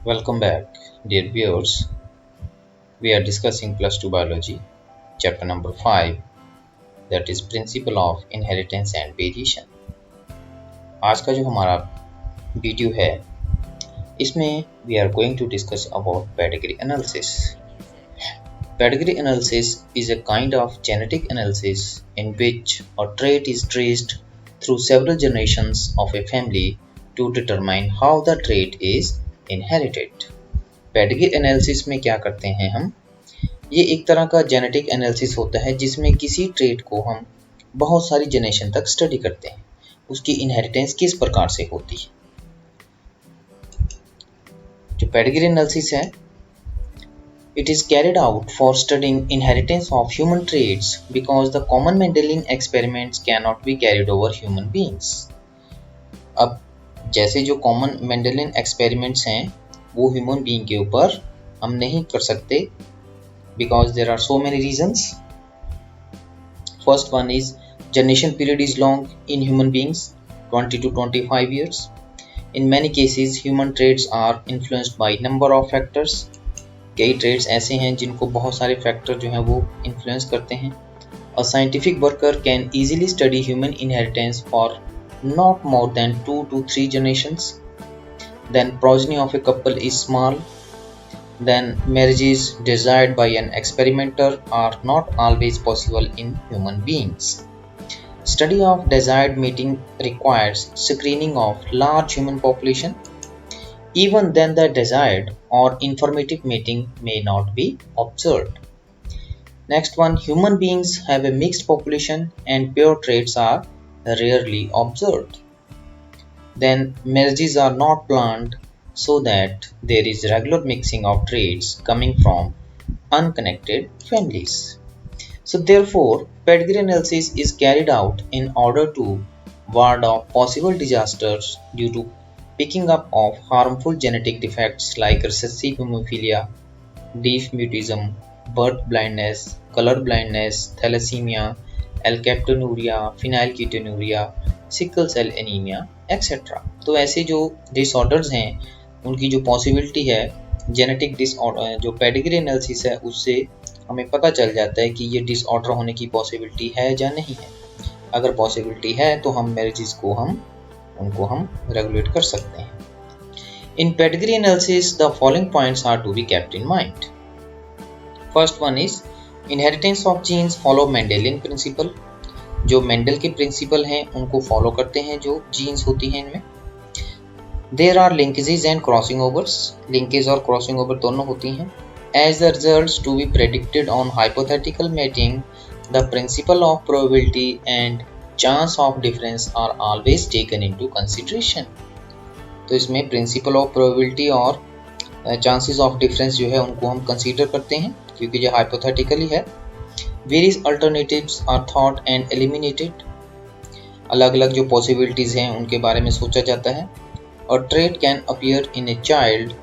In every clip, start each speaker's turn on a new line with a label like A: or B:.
A: Welcome back, dear viewers. We are discussing plus 2 biology, chapter number 5, that is principle of inheritance and variation. आज का जो हमारा video है इसमें we are going to discuss about pedigree analysis. Pedigree analysis is a kind of genetic analysis in which a trait is traced through several generations of a family to determine how the trait is inherited. Pedigree analysis में क्या करते हैं हम, ये एक तरह का genetic analysis होता है जिसमें किसी ट्रेट को हम बहुत सारी जनरेशन तक स्टडी करते हैं, उसकी इनहेरिटेंस किस प्रकार से होती है। जो पेडिग्री एनालिसिस है, it is carried out for studying inheritance of human traits because the common Mendelian experiments can not be carried over human beings. अब जैसे जो कॉमन मेंडेलियन एक्सपेरिमेंट्स हैं वो ह्यूमन बीइंग के ऊपर हम नहीं कर सकते because there are so many reasons. First one is generation period is long in human beings, 20 to 25 years. In many cases human traits are influenced by number of factors. कई traits ऐसे हैं जिनको बहुत सारे factor जो हैं वो influence करते हैं. A scientific worker can easily study human inheritance for not more than 2 to 3 generations. Then progeny of a couple is small. Then marriages desired by an experimenter are not always possible in human beings. Study of desired mating requires screening of large human population. Even then the desired or informative mating may not be observed. Next one, human beings have a mixed population and pure traits are rarely observed. Then marriages are not planned so that there is regular mixing of traits coming from unconnected families. So therefore, pedigree analysis is carried out in order to ward off possible disasters due to picking up of harmful genetic defects like recessive hemophilia, deaf mutism, birth blindness, color blindness, thalassemia, alkaptonuria, phenylketonuria, sickle cell anaemia etcetera. तो ऐसे जो disorders हैं उनकी जो possibility है genetic disorder, जो pedigree analysis है उससे हमें पता चल जाता है कि ये डिसऑर्डर होने की पॉसिबिलिटी है या नहीं है। अगर पॉसिबिलिटी है तो हम मैरिजेस को उनको हम रेगुलेट कर सकते हैं। In pedigree analysis the following points are to be kept in mind. First one is inheritance of genes follow Mendelian principle. जो मेंडल के प्रिंसिपल हैं उनको फॉलो करते हैं जो जीन्स होती हैं इनमें। There are linkages and crossing overs, linkage और क्रॉसिंग ओवर दोनों होती हैं। As the results to be predicted on hypothetical mating the principle of probability and chance of difference are always taken into consideration. तो इसमें principle of probability और chances of difference जो है उनको हम कंसीडर करते हैं क्योंकि ये हाइपोथेटिकली है। Various alternatives are thought and eliminated. अलग अलग जो possibilities हैं उनके बारे में सोचा जाता है। A trait can appear in a child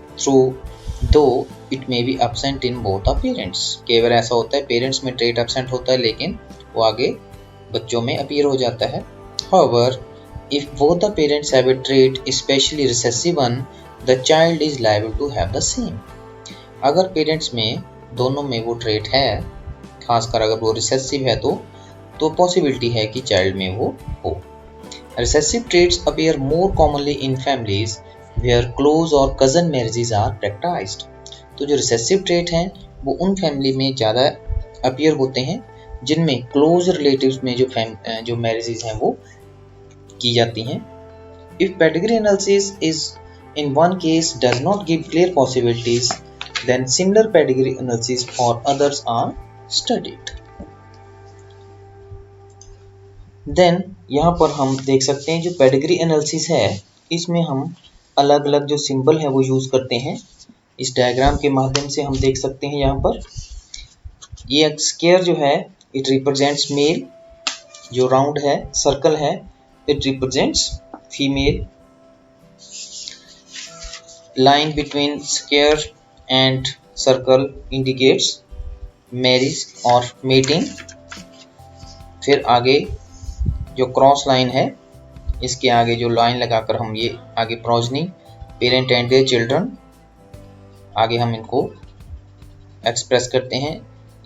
A: though it may be absent in both the parents. कई बार ऐसा होता है पेरेंट्स में trait absent होता है लेकिन वो आगे बच्चों में appear हो जाता है। However, if both the parents have a trait, especially recessive one, the child is liable to have the same. अगर पेरेंट्स में दोनों में वो trait है, खासकर अगर वो रिसेसिव है तो पॉसिबिलिटी है कि चाइल्ड में वो हो। Recessive traits appear more commonly in families where close or cousin marriages are practised. तो जो रिसेसिव ट्रेट हैं वो उन फैमिली में ज़्यादा अपीयर होते हैं जिनमें क्लोज रिलेटिव्स में जो मैरिजेस हैं वो की जाती हैं। If pedigree analysis is in one case does not give clear possibilities then similar pedigree analysis for others are studied. Then यहाँ पर हम देख सकते हैं जो पेडिग्री एनालिसिस है इसमें हम अलग अलग जो सिंबल है वो यूज करते हैं। इस डायग्राम के माध्यम से हम देख सकते हैं यहाँ पर ये एक स्क्वायर जो है इट रिप्रेजेंट्स मेल, जो राउंड है सर्कल है it represents female, line between square and circle indicates marriage और मेटिंग। फिर आगे जो क्रॉस लाइन है इसके आगे जो लाइन लगाकर हम ये आगे progeny parent and their children आगे हम इनको एक्सप्रेस करते हैं।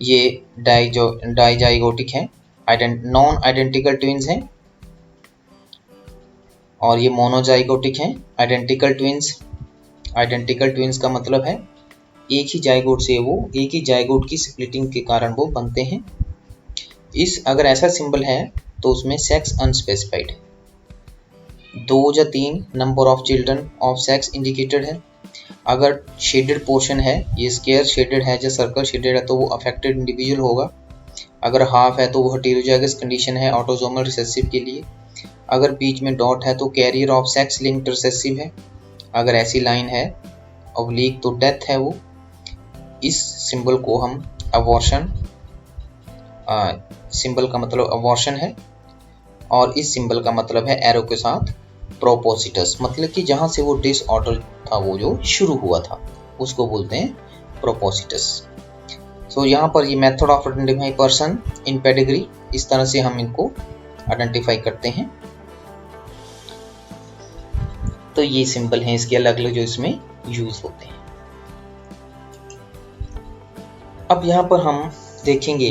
A: ये डाइजाइगोटिक हैं, नॉन आइडेंटिकल ट्विन्स हैं, और ये मोनोजाइगोटिक हैं, आइडेंटिकल ट्विन्स। आइडेंटिकल ट्विन्स का मतलब है एक ही जाइगोट से वो, एक ही जाइगोट की स्प्लिटिंग के कारण वो बनते हैं। इस अगर ऐसा सिंबल है तो उसमें सेक्स अनस्पेसिफाइड है। 2 या 3 number of children of sex indicated है। अगर शेडेड पोर्शन है, ये स्क्वायर शेडेड है या सर्कल शेडेड है, तो वो अफेक्टेड इंडिविजुअल होगा। अगर हाफ है तो वो हेटेरोजाइगस कंडीशन है ऑटोसोमल रिसेसिव के लिए। अगर बीच में डॉट है तो carrier of sex linked recessive है। अगर ऐसी लाइन है ऑब्लिक तो डेथ है वो। इस सिंबल को हम अबॉर्शन, सिंबल का मतलब अबॉर्शन है, और इस सिंबल का मतलब है एरो के साथ प्रोपोसिटस, मतलब कि जहां से वो डिसऑर्डर था वो जो शुरू हुआ था उसको बोलते हैं प्रोपोसिटस। सो यहाँ पर ये method of identify person in pedigree, इस तरह से हम इनको आइडेंटिफाई करते हैं। तो ये सिंबल हैं इसके अलग अलग जो इसमें यूज होते हैं। अब यहाँ पर हम देखेंगे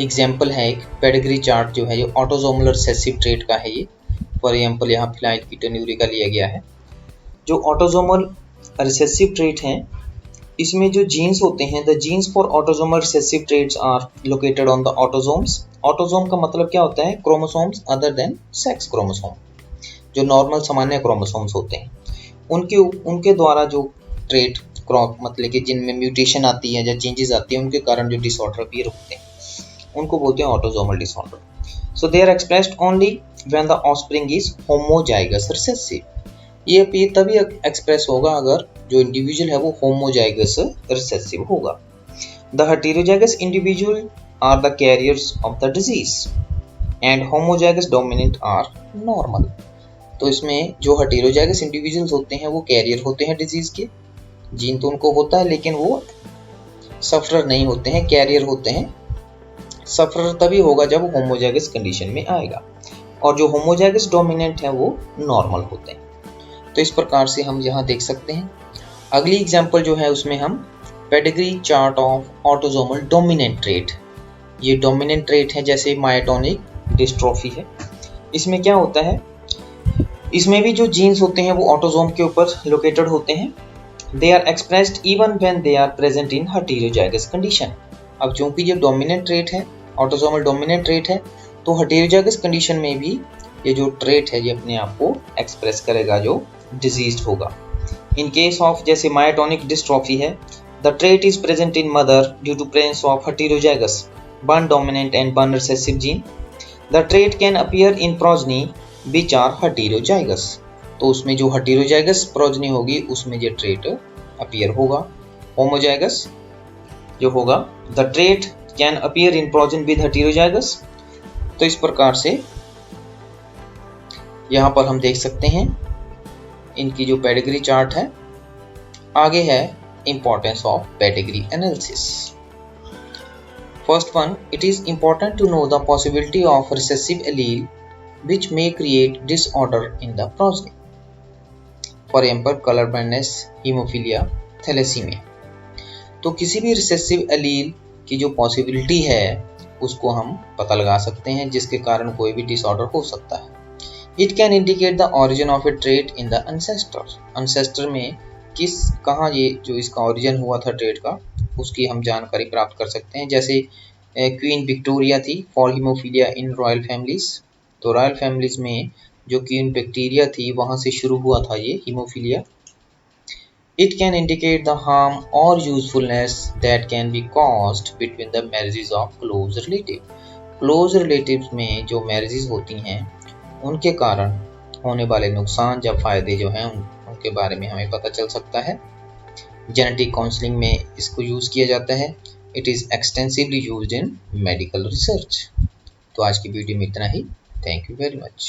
A: एग्जाम्पल है एक पेडिग्री चार्ट जो है, ये ऑटोसोमल रिसेसिव ट्रेट का है। ये फॉर एग्जाम्पल यहाँ फिनाइलकीटोन्यूरिया का लिया गया है। जो ऑटोसोमल रिसेसिव ट्रेट हैं, इसमें जो जीन्स होते हैं, the genes for autosomal recessive traits are located on the autosomes. Autosome का मतलब क्या होता है? Chromosomes other than sex chromosome, जो नॉर्मल सामान्य क्रोमोसोम्स होते हैं, उनके द्वारा जो ट्रेट क्रॉप मतलब कि जिनमें म्यूटेशन आती है या चेंजेस आती है, उनके कारण जो डिसऑर्डर अपीयर होते हैं उनको बोलते हैं autosomal disorder. So they are expressed only when the offspring is homozygous recessive. ये अपीयर तभी एक्सप्रेस होगा अगर जो इंडिविजुअल है वो होमोजाइगस रिसेसिव होगा। The heterozygous individual are the carriers of the disease and homozygous dominant are normal. तो इसमें जो हेटेरोजाइगस इंडिविजुअल्स होते हैं वो कैरियर होते हैं डिजीज के, जीन तो उनको होता है लेकिन वो सफरर नहीं होते हैं, कैरियर होते हैं। सफरर तभी होगा जब वो होमोजाइगस कंडीशन में आएगा, और जो होमोजाइगस डोमिनेंट है वो नॉर्मल होते हैं। तो इस प्रकार से हम यहाँ देख सकते हैं। अगली एग्जांपल जो है उसमें हम pedigree chart of autosomal dominant trait, ये डोमिनेंट ट्रेट है जैसे मायोटोनिक डिस्ट्रोफी है। इसमें क्या होता है, इसमें भी जो जीन्स होते हैं वो ऑटोसोम के ऊपर लोकेटेड होते हैं। They are expressed even when they are present in heterozygous condition. अब चूंकि ये डोमिनेंट ट्रेट है, ऑटोसोमल डोमिनेंट ट्रेट है, तो हेटेरोजाइगस कंडीशन में भी ये जो ट्रेट है ये अपने आप को एक्सप्रेस करेगा जो डिजीज्ड होगा। इन केस ऑफ जैसे मायोटोनिक डिस्ट्रोफी है, the trait is present in mother due to presence of heterozygous one dominant and one recessive gene. The trait can appear in progeny which are heterozygous. तो उसमें जो heterozygous progeny होगी उसमें ये trait appear होगा। Homozygous जो होगा, the trait can appear in progeny with heterozygous. तो इस प्रकार से यहाँ पर हम देख सकते हैं इनकी जो पेडिग्री चार्ट है। आगे है importance of pedigree analysis. First one, it is important to know the possibility of recessive allele which may create disorder in the progeny. For example, color blindness, hemophilia, thalassemia. तो किसी भी recessive allele की जो possibility है उसको हम पता लगा सकते हैं जिसके कारण कोई भी डिसऑर्डर हो सकता है। It can indicate the origin of a trait in the ancestor में कहाँ ये जो इसका ऑरिजिन हुआ था ट्रेट का उसकी हम जानकारी प्राप्त कर सकते हैं। जैसे क्वीन विक्टोरिया थी for haemophilia in royal families, तो रॉयल फैमिलीज में जो क्वीन विक्टोरिया थी वहां से शुरू हुआ था ये haemophilia. It can indicate the harm और usefulness that can be caused between the marriages of close relative. Close relatives में जो मैरिजेस होती हैं उनके कारण होने वाले नुकसान या फायदे जो हैं उनके बारे में हमें पता चल सकता है। जेनेटिक काउंसलिंग में इसको यूज किया जाता है। It is extensively used in medical research. तो आज की वीडियो में इतना ही। Thank you very much.